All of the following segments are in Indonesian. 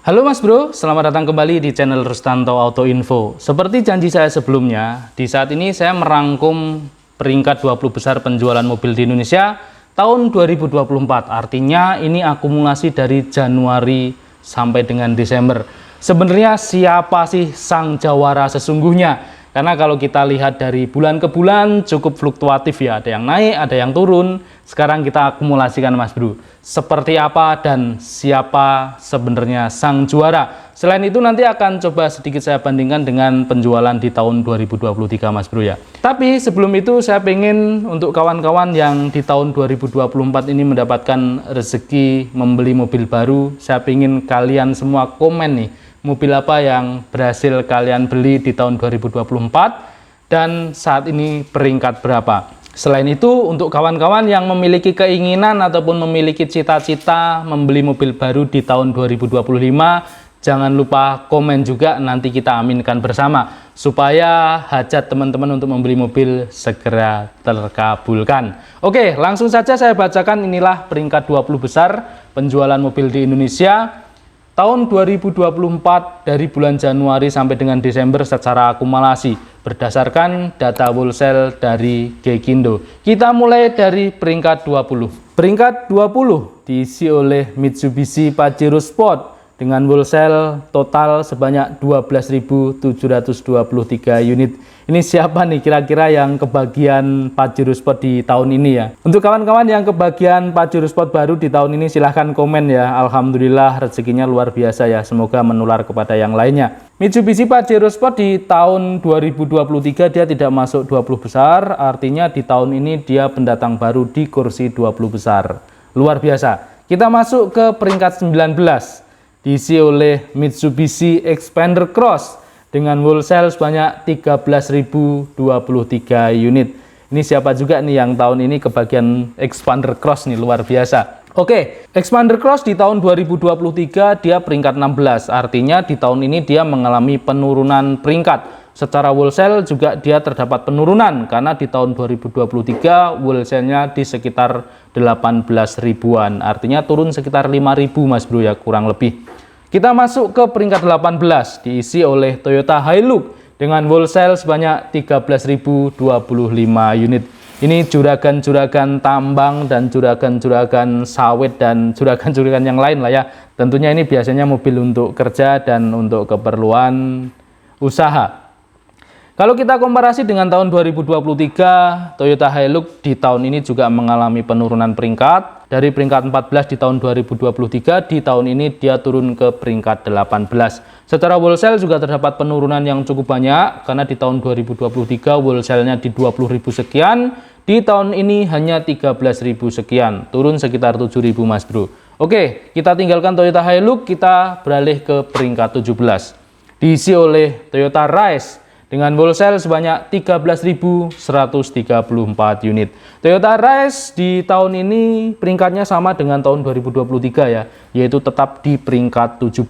Halo Mas Bro, selamat datang kembali di channel Rustanto Auto Info. Seperti janji saya sebelumnya, di saat ini saya merangkum peringkat 20 besar penjualan mobil di Indonesia tahun 2024. Artinya ini akumulasi dari Januari sampai dengan Desember. Sebenarnya siapa sih sang jawara sesungguhnya? Karena kalau kita lihat dari bulan ke bulan cukup fluktuatif ya, ada yang naik, ada yang turun. Sekarang kita akumulasikan Mas Bro, seperti apa dan siapa sebenarnya sang juara. Selain itu nanti akan coba sedikit saya bandingkan dengan penjualan di tahun 2023 Mas Bro ya. Tapi sebelum itu saya pengen untuk kawan-kawan yang di tahun 2024 ini mendapatkan rezeki membeli mobil baru, saya pengen kalian semua komen nih, mobil apa yang berhasil kalian beli di tahun 2024 dan saat ini peringkat berapa. Selain itu, untuk kawan-kawan yang memiliki keinginan ataupun memiliki cita-cita membeli mobil baru di tahun 2025, jangan lupa komen juga, nanti kita aminkan bersama supaya hajat teman-teman untuk membeli mobil segera terkabulkan. Oke, langsung saja saya bacakan, inilah peringkat 20 besar penjualan mobil di Indonesia tahun 2024 dari bulan Januari sampai dengan Desember secara akumulasi berdasarkan data wholesale dari Gekindo. Kita mulai dari peringkat 20. Peringkat 20 diisi oleh Mitsubishi Pajero Sport dengan wholesale total sebanyak 12.723 unit. Ini siapa nih kira-kira yang kebagian Pajero Sport di tahun ini ya? Untuk kawan-kawan yang kebagian Pajero Sport baru di tahun ini silahkan komen ya. Alhamdulillah rezekinya luar biasa ya. Semoga menular kepada yang lainnya. Mitsubishi Pajero Sport di tahun 2023 dia tidak masuk 20 besar. Artinya di tahun ini dia pendatang baru di kursi 20 besar. Luar biasa. Kita masuk ke peringkat 19. Diisi oleh Mitsubishi Xpander Cross dengan wholesale sebanyak 13.023 unit. Ini siapa juga nih yang tahun ini kebagian Xpander Cross nih, luar biasa. Oke, Xpander Cross di tahun 2023 dia peringkat 16. Artinya di tahun ini dia mengalami penurunan peringkat. Secara wholesale juga dia terdapat penurunan karena di tahun 2023 wholesale-nya di sekitar 18 ribuan. Artinya turun sekitar 5.000 Mas Bro ya, kurang lebih. Kita masuk ke peringkat 18, diisi oleh Toyota Hilux dengan wholesale sebanyak 13.025 unit. Ini juragan-juragan tambang dan juragan-juragan sawit dan juragan-juragan yang lain lah ya. Tentunya ini biasanya mobil untuk kerja dan untuk keperluan usaha. Kalau kita komparasi dengan tahun 2023, Toyota Hilux di tahun ini juga mengalami penurunan peringkat. Dari peringkat 14 di tahun 2023, di tahun ini dia turun ke peringkat 18. Secara wholesale juga terdapat penurunan yang cukup banyak, karena di tahun 2023 wholesale-nya di 20.000 sekian, di tahun ini hanya 13.000 sekian, turun sekitar 7.000 Mas Bro. Oke, kita tinggalkan Toyota Hilux, kita beralih ke peringkat 17. Diisi oleh Toyota Rise dengan wholesale sebanyak 13.134 unit. Toyota Rise di tahun ini peringkatnya sama dengan tahun 2023 ya, yaitu tetap di peringkat 17.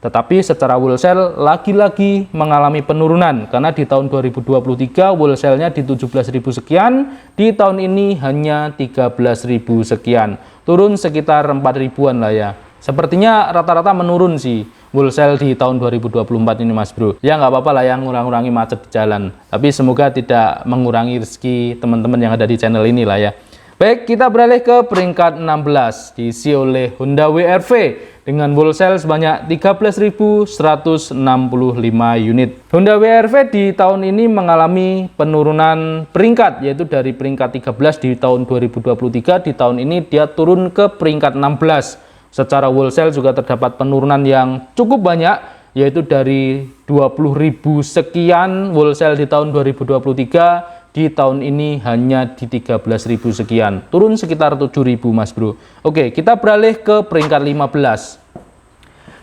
Tetapi secara wholesale lagi-lagi mengalami penurunan karena di tahun 2023 wholesale-nya di 17.000 sekian, di tahun ini hanya 13.000 sekian. Turun sekitar 4.000-an lah ya. Sepertinya rata-rata menurun sih wholesale di tahun 2024 ini Mas Bro. Ya nggak apa-apa lah yang ngurang-ngurangi macet di jalan. Tapi semoga tidak mengurangi rezeki teman-teman yang ada di channel ini lah ya. Baik, kita beralih ke peringkat 16. Diisi oleh Honda WRV dengan wholesale sebanyak 13.165 unit. Honda WRV di tahun ini mengalami penurunan peringkat, yaitu dari peringkat 13 di tahun 2023, di tahun ini dia turun ke peringkat 16. Secara wholesale juga terdapat penurunan yang cukup banyak, yaitu dari 20.000 sekian wholesale di tahun 2023, di tahun ini hanya di 13.000 sekian, turun sekitar 7.000 Mas Bro. Oke, kita beralih ke peringkat 15.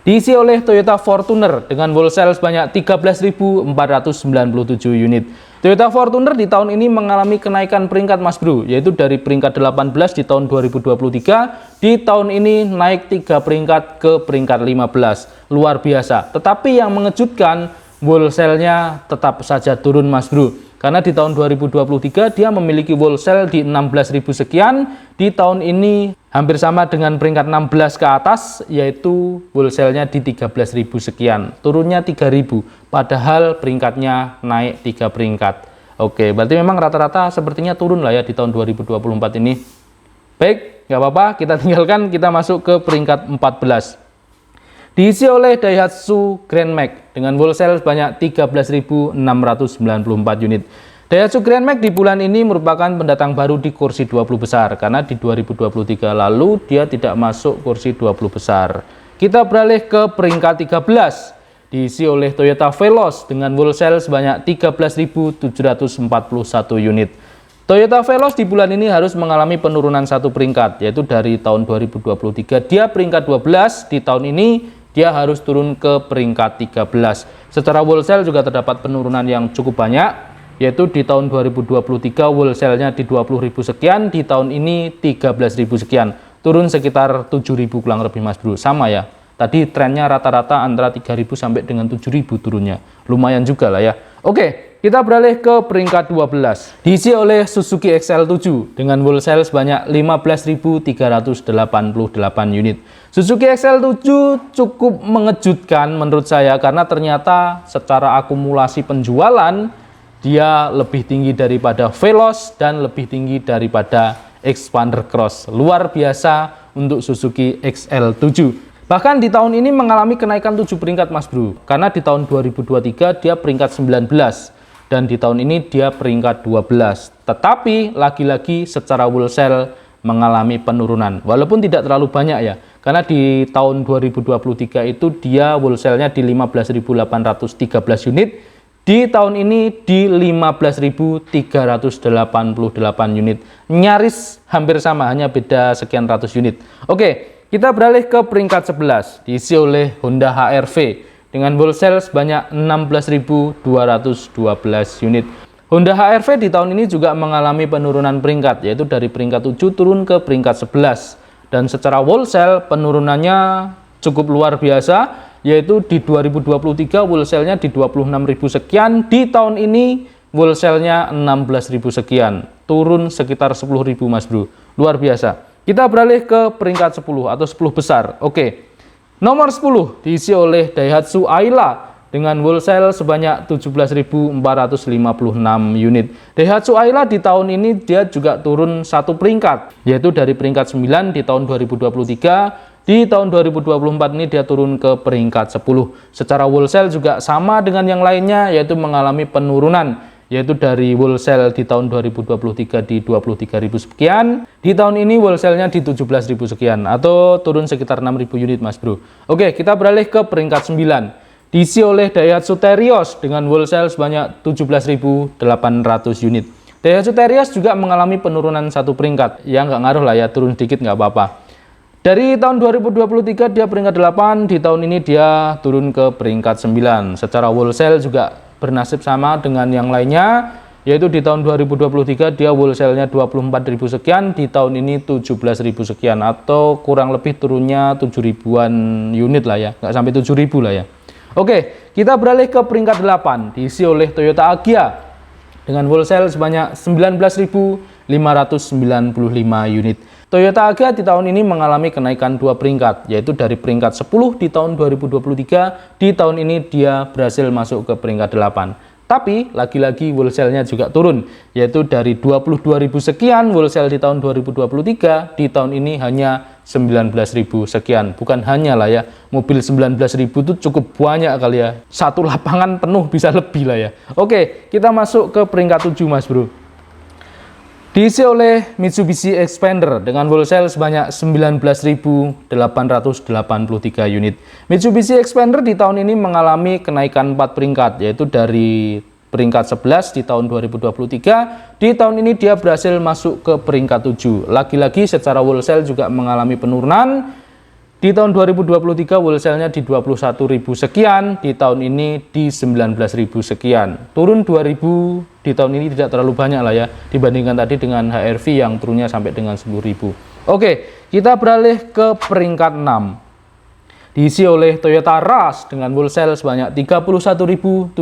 Diisi oleh Toyota Fortuner dengan wholesale sebanyak 13.497 unit. Toyota Fortuner di tahun ini mengalami kenaikan peringkat Mas Bro, yaitu dari peringkat 18 di tahun 2023, di tahun ini naik 3 peringkat ke peringkat 15. Luar biasa. Tetapi yang mengejutkan, wholesale-nya tetap saja turun Mas Bro. Karena di tahun 2023 dia memiliki wholesale di 16.000 sekian, di tahun ini hampir sama dengan peringkat 16 ke atas, yaitu wholesale-nya di 13.000 sekian, turunnya 3.000, padahal peringkatnya naik 3 peringkat. Oke, berarti memang rata-rata sepertinya turun lah ya di tahun 2024 ini. Baik, nggak apa-apa, kita tinggalkan, kita masuk ke peringkat 14. Diisi oleh Daihatsu Grand Max dengan wholesale sebanyak 13.694 unit. Daihatsu Grand Max di bulan ini merupakan pendatang baru di kursi 20 besar karena di 2023 lalu dia tidak masuk kursi 20 besar. Kita beralih ke peringkat 13, diisi oleh Toyota Veloz dengan wholesale sebanyak 13.741 unit. Toyota Veloz di bulan ini harus mengalami penurunan satu peringkat, yaitu dari tahun 2023 dia peringkat 12, di tahun ini dia harus turun ke peringkat 13. Secara wholesale juga terdapat penurunan yang cukup banyak, yaitu di tahun 2023 wholesale-nya di 20.000 sekian, di tahun ini 13.000 sekian. Turun sekitar 7.000 kurang lebih Mas Bro. Sama ya. Tadi trennya rata-rata antara 3.000 sampai dengan 7.000 turunnya. Lumayan juga lah ya. Oke, kita beralih ke peringkat 12. Diisi oleh Suzuki XL7 dengan wholesale sebanyak 15.388 unit. Suzuki XL7 cukup mengejutkan menurut saya karena ternyata secara akumulasi penjualan dia lebih tinggi daripada Veloz dan lebih tinggi daripada Xpander Cross. Luar biasa untuk Suzuki XL7. Bahkan di tahun ini mengalami kenaikan 7 peringkat Mas Bro. Karena di tahun 2023 dia peringkat 19 dan di tahun ini dia peringkat 12. Tetapi lagi-lagi secara wholesale mengalami penurunan. Walaupun tidak terlalu banyak ya. Karena di tahun 2023 itu dia wholesale-nya di 15.813 unit. Di tahun ini di 15.388 unit. Nyaris hampir sama, hanya beda sekian ratus unit. Oke. Kita beralih ke peringkat 11, diisi oleh Honda HR-V dengan wholesale sebanyak 16.212 unit. Honda HR-V di tahun ini juga mengalami penurunan peringkat, yaitu dari peringkat 7 turun ke peringkat 11. Dan secara wholesale penurunannya cukup luar biasa, yaitu di 2023 wholesale-nya di 26.000 sekian, di tahun ini wholesale-nya 16.000 sekian, turun sekitar 10.000 Mas Bro, luar biasa. Kita beralih ke peringkat 10 atau 10 besar. Oke. Nomor 10 diisi oleh Daihatsu Ayla dengan wholesale sebanyak 17.456 unit. Daihatsu Ayla di tahun ini dia juga turun satu peringkat, yaitu dari peringkat 9 di tahun 2023, di tahun 2024 ini dia turun ke peringkat 10. Secara wholesale juga sama dengan yang lainnya, yaitu mengalami penurunan, yaitu dari wholesale di tahun 2023 di 23.000 sekian, di tahun ini wholesale-nya di 17.000 sekian, atau turun sekitar 6.000 unit Mas Bro. Oke, kita beralih ke peringkat 9, diisi oleh Daihatsu Terios dengan wholesale sebanyak 17.800 unit. Daihatsu Terios juga mengalami penurunan satu peringkat, ya nggak ngaruh lah ya, turun sedikit nggak apa-apa. Dari tahun 2023 dia peringkat 8, di tahun ini dia turun ke peringkat 9. Secara wholesale juga bernasib sama dengan yang lainnya, yaitu di tahun 2023 dia wholesale-nya 24.000 sekian, di tahun ini 17.000 sekian, atau kurang lebih turunnya 7.000-an unit lah ya, nggak sampai 7.000 lah ya. Oke, kita beralih ke peringkat 8, diisi oleh Toyota Agya dengan wholesale sebanyak 19.595 unit. Toyota Agya di tahun ini mengalami kenaikan 2 peringkat, yaitu dari peringkat 10 di tahun 2023, di tahun ini dia berhasil masuk ke peringkat 8. Tapi lagi-lagi wholesale-nya juga turun, yaitu dari 22.000 sekian wholesale di tahun 2023, di tahun ini hanya 19.000 sekian. Bukan hanya lah ya, mobil 19.000 itu cukup banyak kali ya. Satu lapangan penuh bisa lebih lah ya. Oke, kita masuk ke peringkat 7 Mas Bro. Diisi oleh Mitsubishi Xpander dengan wholesale sebanyak 19.883 unit. Mitsubishi Xpander di tahun ini mengalami kenaikan 4 peringkat, yaitu dari peringkat 11 di tahun 2023, di tahun ini dia berhasil masuk ke peringkat 7. Lagi-lagi secara wholesale juga mengalami penurunan. Di tahun 2023 wholesale-nya di 21.000 sekian, di tahun ini di 19.000 sekian. Turun 2.000 di tahun ini tidak terlalu banyak lah ya, dibandingkan tadi dengan HR-V yang turunnya sampai dengan 10.000. Oke, kita beralih ke peringkat 6. Diisi oleh Toyota Rush dengan wholesale sebanyak 31.753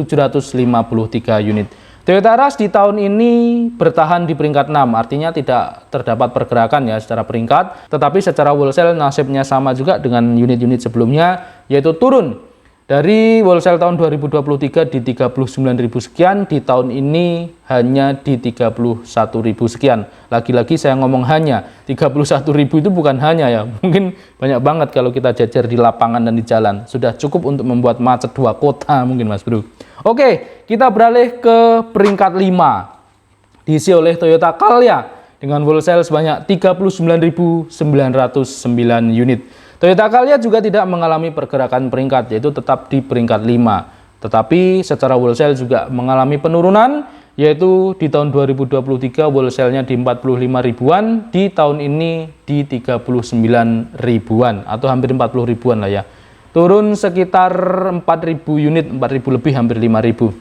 unit. Toyota Rush di tahun ini bertahan di peringkat 6, artinya tidak terdapat pergerakan ya secara peringkat, tetapi secara wholesale nasibnya sama juga dengan unit-unit sebelumnya, yaitu turun dari wholesale tahun 2023 di 39.000 sekian, di tahun ini hanya di 31.000 sekian. Lagi-lagi saya ngomong hanya, 31.000 itu bukan hanya ya, mungkin banyak banget kalau kita jajar di lapangan dan di jalan. Sudah cukup untuk membuat macet 2 kota mungkin Mas Bro. Oke, kita beralih ke peringkat 5, diisi oleh Toyota Calya dengan wholesale sebanyak 39.909 unit. Toyota Calya juga tidak mengalami pergerakan peringkat, yaitu tetap di peringkat 5. Tetapi secara wholesale juga mengalami penurunan, yaitu di tahun 2023 wholesale-nya di 45 ribuan, di tahun ini di 39 ribuan atau hampir 40 ribuan lah ya. Turun sekitar 4.000 unit, 4.000 lebih, hampir 5.000.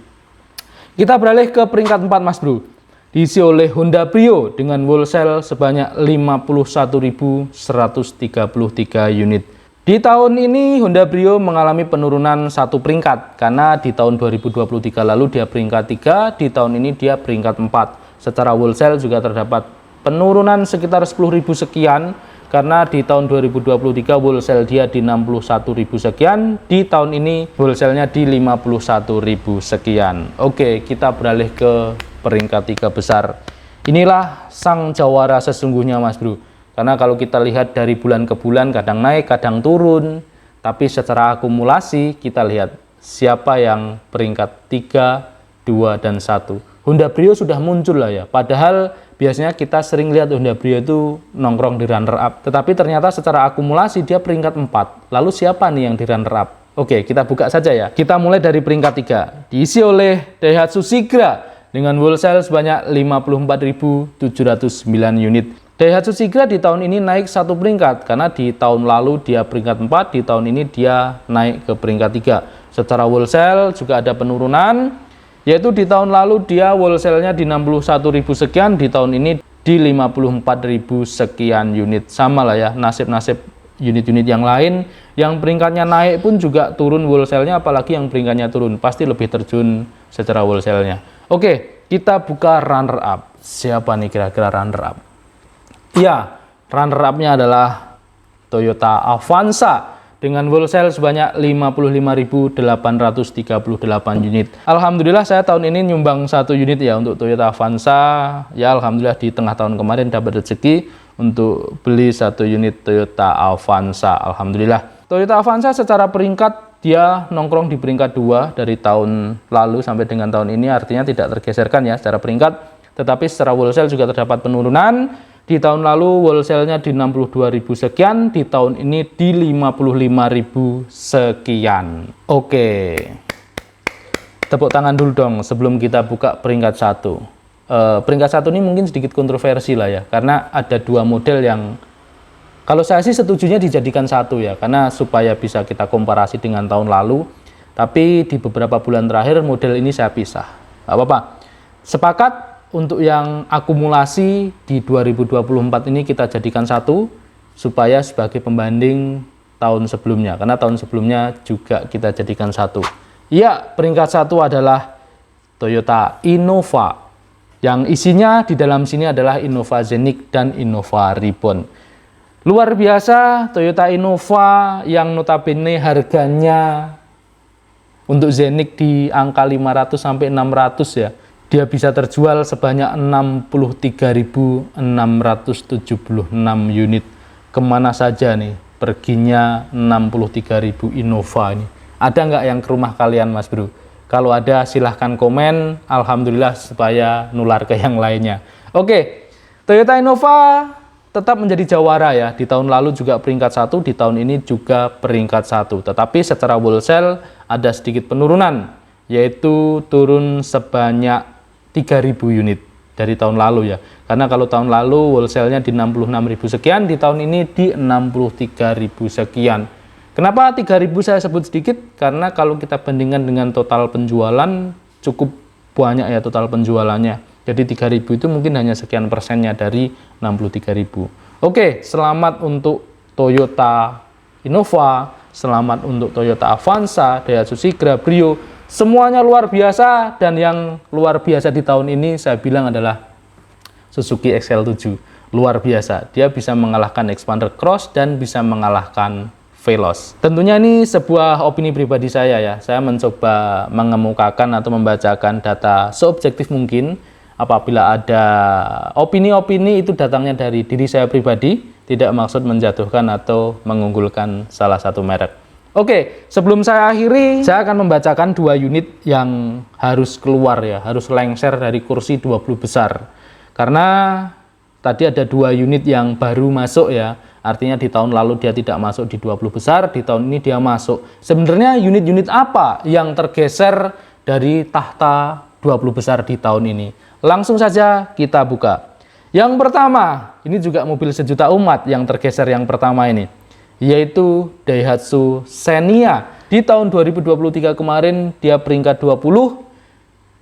Kita beralih ke peringkat 4 Mas Bro, diisi oleh Honda Brio dengan wholesale sebanyak 51.133 unit. Di tahun ini Honda Brio mengalami penurunan 1 peringkat, karena di tahun 2023 lalu dia peringkat 3, di tahun ini dia peringkat 4. Secara wholesale juga terdapat penurunan sekitar 10.000 sekian, karena di tahun 2023 wholesale dia di 61.000 sekian, di tahun ini wholesale-nya di 51.000 sekian. Oke, kita beralih ke peringkat 3 besar. Inilah sang jawara sesungguhnya Mas Bro. Karena kalau kita lihat dari bulan ke bulan kadang naik, kadang turun, tapi secara akumulasi kita lihat siapa yang peringkat 3, 2, dan 1. Honda Brio sudah muncul lah ya, padahal biasanya kita sering lihat Honda Brio itu nongkrong di runner up, tetapi ternyata secara akumulasi dia peringkat 4. Lalu siapa nih yang di runner up? Oke, kita buka saja ya. Kita mulai dari peringkat 3, diisi oleh Daihatsu Sigra dengan wholesale sebanyak 54.709 unit. Daihatsu Sigra di tahun ini naik 1 peringkat, karena di tahun lalu dia peringkat 4, di tahun ini dia naik ke peringkat 3. Secara wholesale juga ada penurunan, yaitu di tahun lalu dia wholesale-nya di 61.000 sekian, di tahun ini di 54.000 sekian unit. Sama lah ya, nasib-nasib unit-unit yang lain, yang peringkatnya naik pun juga turun wholesale-nya, apalagi yang peringkatnya turun, pasti lebih terjun secara wholesale-nya. Oke, kita buka runner up. Siapa nih kira-kira runner up? Ya, runner up-nya adalah Toyota Avanza dengan wholesale sebanyak 55.838 unit. Alhamdulillah saya tahun ini nyumbang 1 unit ya untuk Toyota Avanza. Ya alhamdulillah di tengah tahun kemarin dapat rezeki untuk beli 1 unit Toyota Avanza. Alhamdulillah. Toyota Avanza secara peringkat dia nongkrong di peringkat 2 dari tahun lalu sampai dengan tahun ini, artinya tidak tergeserkan ya secara peringkat. Tetapi secara wholesale juga terdapat penurunan. Di tahun lalu wholesale-nya di 62.000 sekian, di tahun ini di 55.000 sekian. Oke. Tepuk tangan dulu dong sebelum kita buka peringkat 1. Peringkat 1 ini mungkin sedikit kontroversi lah ya, karena ada 2 model yang kalau saya sih setujunya dijadikan 1 ya, karena supaya bisa kita komparasi dengan tahun lalu. Tapi di beberapa bulan terakhir model ini saya pisah. Gak apa-apa. Sepakat untuk yang akumulasi di 2024 ini kita jadikan 1 supaya sebagai pembanding tahun sebelumnya, karena tahun sebelumnya juga kita jadikan 1. Ya, peringkat 1 adalah Toyota Innova, yang isinya di dalam sini adalah Innova Zenix dan Innova Reborn. Luar biasa Toyota Innova yang notabene harganya untuk Zenix di angka 500 sampai 600 ya. Dia bisa terjual sebanyak 63.676 unit. Kemana saja nih perginya 63.000 Innova ini? Ada nggak yang ke rumah kalian Mas Bro? Kalau ada silahkan komen, alhamdulillah supaya nular ke yang lainnya. Oke, Toyota Innova tetap menjadi jawara ya. Di tahun lalu juga peringkat 1, di tahun ini juga peringkat 1. Tetapi secara wholesale ada sedikit penurunan, yaitu turun sebanyak 3.000 unit dari tahun lalu ya. Karena kalau tahun lalu wholesale-nya di 66.000 sekian, di tahun ini di 63.000 sekian. Kenapa 3.000 saya sebut sedikit? Karena kalau kita bandingkan dengan total penjualan cukup banyak ya total penjualannya. Jadi 3.000 itu mungkin hanya sekian persennya dari 63.000. Oke, selamat untuk Toyota Innova, selamat untuk Toyota Avanza, Daihatsu Sigra, Brio. Semuanya luar biasa, dan yang luar biasa di tahun ini saya bilang adalah Suzuki XL7. Luar biasa, dia bisa mengalahkan Xpander Cross dan bisa mengalahkan Veloz. Tentunya ini sebuah opini pribadi saya ya. Saya mencoba mengemukakan atau membacakan data seobjektif mungkin. Apabila ada opini-opini itu datangnya dari diri saya pribadi, tidak maksud menjatuhkan atau mengunggulkan salah satu merek. Oke, sebelum saya akhiri, saya akan membacakan 2 unit yang harus keluar ya, harus lengser dari kursi 20 besar. Karena tadi ada 2 unit yang baru masuk ya, artinya di tahun lalu dia tidak masuk di 20 besar, di tahun ini dia masuk. Sebenarnya unit-unit apa yang tergeser dari tahta 20 besar di tahun ini? Langsung saja kita buka. Yang pertama, ini juga mobil sejuta umat yang tergeser yang pertama ini, yaitu Daihatsu Xenia. Di tahun 2023 kemarin dia peringkat 20,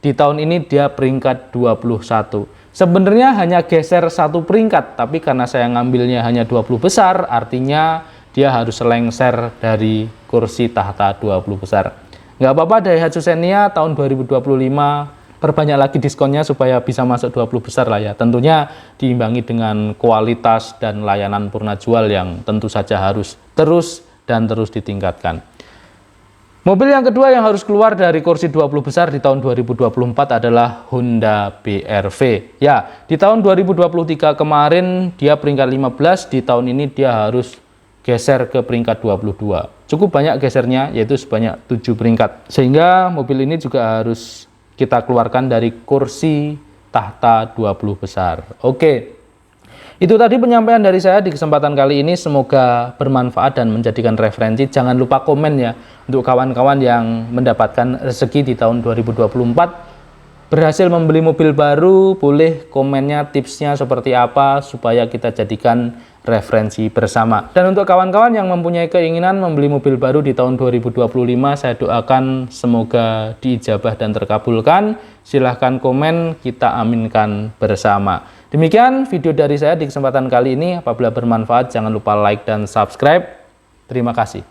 di tahun ini dia peringkat 21. Sebenarnya hanya geser 1 peringkat, tapi karena saya ngambilnya hanya 20 besar, artinya dia harus lengser dari kursi tahta 20 besar. Nggak apa-apa, Daihatsu Xenia tahun 2025 perbanyak lagi diskonnya supaya bisa masuk 20 besar lah ya. Tentunya diimbangi dengan kualitas dan layanan purna jual yang tentu saja harus terus ditingkatkan. Mobil yang kedua yang harus keluar dari kursi 20 besar di tahun 2024 adalah Honda BRV. Ya, di tahun 2023 kemarin dia peringkat 15, di tahun ini dia harus geser ke peringkat 22. Cukup banyak gesernya, yaitu sebanyak 7 peringkat. Sehingga mobil ini juga harus kita keluarkan dari kursi tahta 20 besar. Oke. Itu tadi penyampaian dari saya di kesempatan kali ini, semoga bermanfaat dan menjadikan referensi. Jangan lupa komen ya untuk kawan-kawan yang mendapatkan rezeki di tahun 2024. Berhasil membeli mobil baru, boleh komennya tipsnya seperti apa supaya kita jadikan referensi bersama. Dan untuk kawan-kawan yang mempunyai keinginan membeli mobil baru di tahun 2025, saya doakan semoga diijabah dan terkabulkan. Silahkan komen, kita aminkan bersama. Demikian video dari saya di kesempatan kali ini. Apabila bermanfaat, jangan lupa like dan subscribe. Terima kasih.